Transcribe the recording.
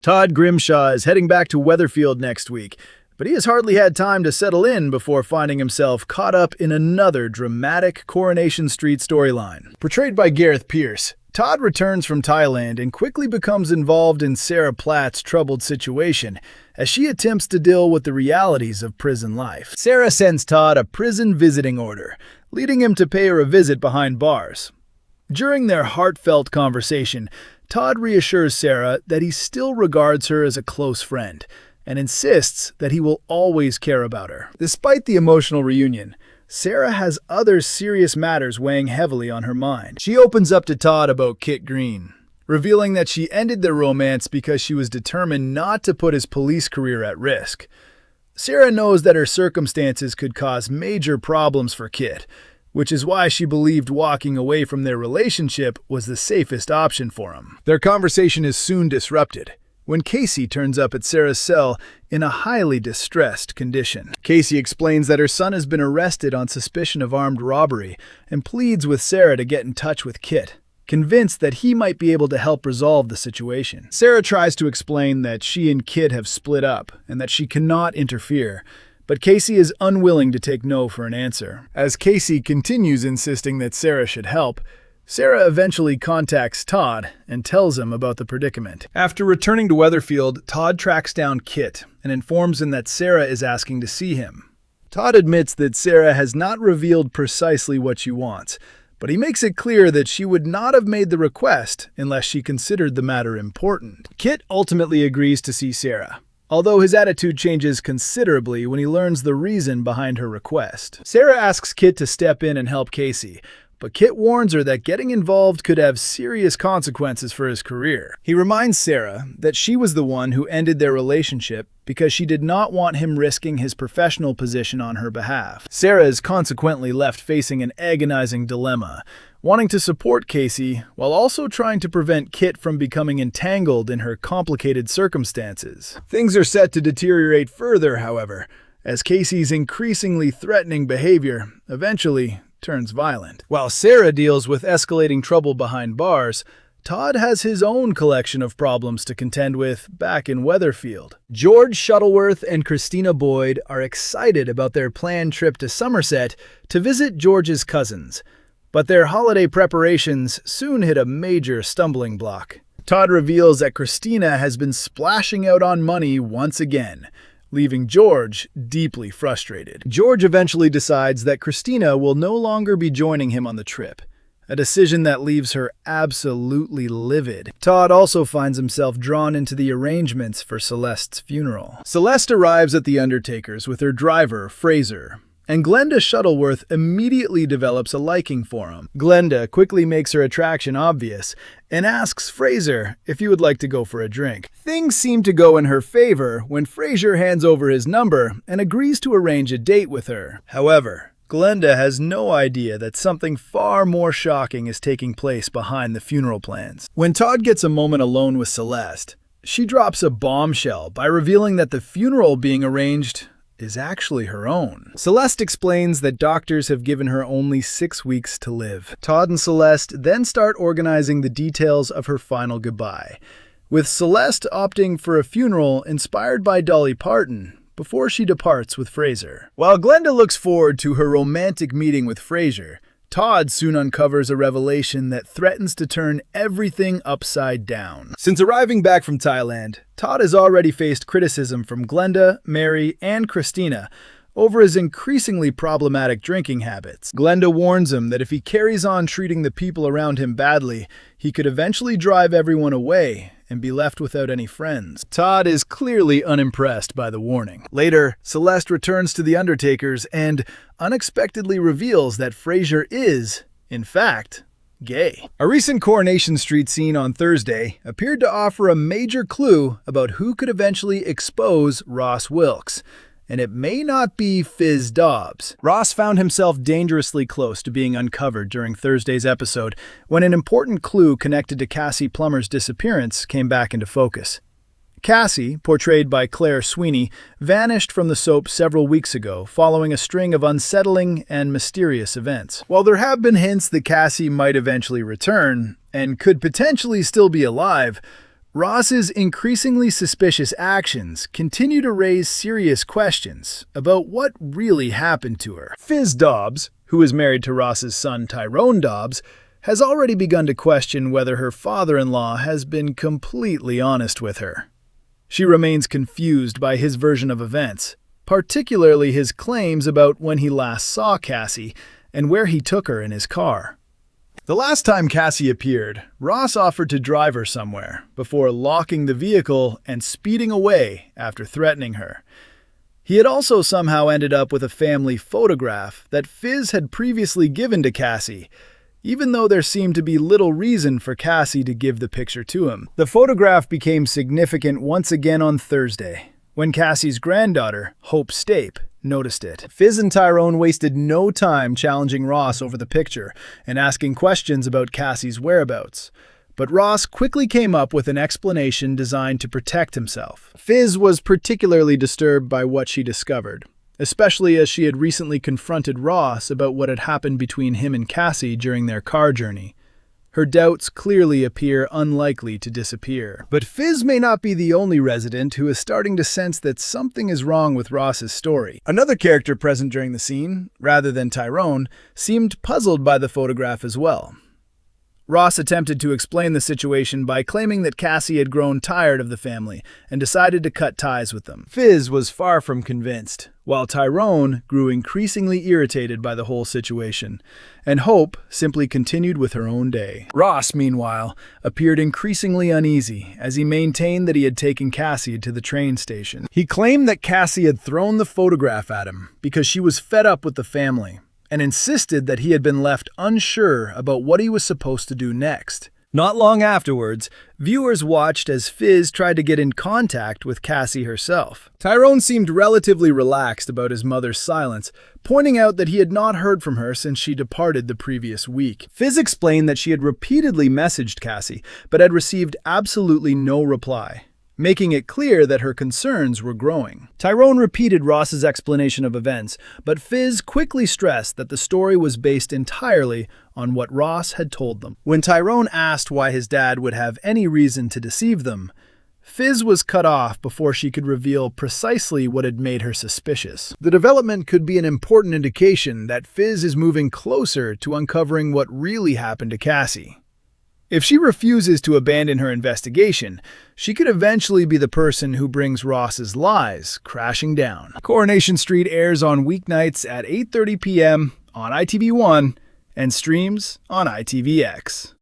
Todd Grimshaw is heading back to Weatherfield next week, but he has hardly had time to settle in before finding himself caught up in another dramatic Coronation Street storyline. Portrayed by Gareth Pierce, Todd returns from Thailand and quickly becomes involved in Sarah Platt's troubled situation as she attempts to deal with the realities of prison life. Sarah sends Todd a prison visiting order, leading him to pay her a visit behind bars. During their heartfelt conversation, Todd reassures Sarah that he still regards her as a close friend and insists that he will always care about her. Despite the emotional reunion, Sarah has other serious matters weighing heavily on her mind. She opens up to Todd about Kit Green, revealing that she ended their romance because she was determined not to put his police career at risk. Sarah knows that her circumstances could cause major problems for Kit, which is why she believed walking away from their relationship was the safest option for him. Their conversation is soon disrupted when Casey turns up at Sarah's cell in a highly distressed condition. Casey explains that her son has been arrested on suspicion of armed robbery and pleads with Sarah to get in touch with Kit, convinced that he might be able to help resolve the situation. Sarah tries to explain that she and Kit have split up and that she cannot interfere, but Casey is unwilling to take no for an answer. As Casey continues insisting that Sarah should help, Sarah eventually contacts Todd and tells him about the predicament. After returning to Weatherfield, Todd tracks down Kit and informs him that Sarah is asking to see him. Todd admits that Sarah has not revealed precisely what she wants, but he makes it clear that she would not have made the request unless she considered the matter important. Kit ultimately agrees to see Sarah, although his attitude changes considerably when he learns the reason behind her request. Sarah asks Kit to step in and help Casey, but Kit warns her that getting involved could have serious consequences for his career. He reminds Sarah that she was the one who ended their relationship because she did not want him risking his professional position on her behalf. Sarah is consequently left facing an agonizing dilemma, wanting to support Casey while also trying to prevent Kit from becoming entangled in her complicated circumstances. Things are set to deteriorate further, however, as Casey's increasingly threatening behavior eventually turns violent. While Sarah deals with escalating trouble behind bars, Todd has his own collection of problems to contend with back in Weatherfield. George Shuttleworth and Christina Boyd are excited about their planned trip to Somerset to visit George's cousins, but their holiday preparations soon hit a major stumbling block. Todd reveals that Christina has been splashing out on money once again, leaving George deeply frustrated. George eventually decides that Christina will no longer be joining him on the trip, a decision that leaves her absolutely livid. Todd also finds himself drawn into the arrangements for Celeste's funeral. Celeste arrives at the undertaker's with her driver, Fraser, and Glenda Shuttleworth immediately develops a liking for him. Glenda quickly makes her attraction obvious and asks Fraser if he would like to go for a drink. Things seem to go in her favor when Fraser hands over his number and agrees to arrange a date with her. However, Glenda has no idea that something far more shocking is taking place behind the funeral plans. When Todd gets a moment alone with Celeste, she drops a bombshell by revealing that the funeral being arranged is actually her own. Celeste explains that doctors have given her only 6 weeks to live. Todd and Celeste then start organizing the details of her final goodbye, with Celeste opting for a funeral inspired by Dolly Parton before she departs with Fraser. While Glenda looks forward to her romantic meeting with Fraser, Todd soon uncovers a revelation that threatens to turn everything upside down. Since arriving back from Thailand, Todd has already faced criticism from Glenda, Mary, and Christina over his increasingly problematic drinking habits. Glenda warns him that if he carries on treating the people around him badly, he could eventually drive everyone away and be left without any friends. Todd is clearly unimpressed by the warning. Later, Celeste returns to the undertaker's and unexpectedly reveals that Fraser is, in fact, gay. A recent Coronation Street scene on Thursday appeared to offer a major clue about who could eventually expose Ross Wilkes, and it may not be Fizz Dobbs. Ross found himself dangerously close to being uncovered during Thursday's episode when an important clue connected to Cassie Plummer's disappearance came back into focus. Cassie, portrayed by Claire Sweeney, vanished from the soap several weeks ago following a string of unsettling and mysterious events. While there have been hints that Cassie might eventually return and could potentially still be alive, Ross's increasingly suspicious actions continue to raise serious questions about what really happened to her. Fiz Dobbs, who is married to Ross's son Tyrone Dobbs, has already begun to question whether her father-in-law has been completely honest with her. She remains confused by his version of events, particularly his claims about when he last saw Cassie and where he took her in his car. The last time Cassie appeared, Ross offered to drive her somewhere before locking the vehicle and speeding away after threatening her. He had also somehow ended up with a family photograph that Fiz had previously given to Cassie, even though there seemed to be little reason for Cassie to give the picture to him. The photograph became significant once again on Thursday, when Cassie's granddaughter, Hope Stape, noticed it. Fiz and Tyrone wasted no time challenging Ross over the picture and asking questions about Cassie's whereabouts. But Ross quickly came up with an explanation designed to protect himself. Fiz was particularly disturbed by what she discovered, especially as she had recently confronted Ross about what had happened between him and Cassie during their car journey. Her doubts clearly appear unlikely to disappear. But Fiz may not be the only resident who is starting to sense that something is wrong with Ross's story. Another character present during the scene, rather than Tyrone, seemed puzzled by the photograph as well. Ross attempted to explain the situation by claiming that Cassie had grown tired of the family and decided to cut ties with them. Fiz was far from convinced, while Tyrone grew increasingly irritated by the whole situation, and Hope simply continued with her own day. Ross, meanwhile, appeared increasingly uneasy as he maintained that he had taken Cassie to the train station. He claimed that Cassie had thrown the photograph at him because she was fed up with the family, and insisted that he had been left unsure about what he was supposed to do next. Not long afterwards, viewers watched as Fiz tried to get in contact with Cassie herself. Tyrone seemed relatively relaxed about his mother's silence, pointing out that he had not heard from her since she departed the previous week. Fiz explained that she had repeatedly messaged Cassie, but had received absolutely no reply, making it clear that her concerns were growing. Tyrone repeated Ross's explanation of events, but Fiz quickly stressed that the story was based entirely on what Ross had told them. When Tyrone asked why his dad would have any reason to deceive them, Fiz was cut off before she could reveal precisely what had made her suspicious. The development could be an important indication that Fiz is moving closer to uncovering what really happened to Cassie. If she refuses to abandon her investigation, she could eventually be the person who brings Ross's lies crashing down. Coronation Street airs on weeknights at 8:30 p.m. on ITV1 and streams on ITVX.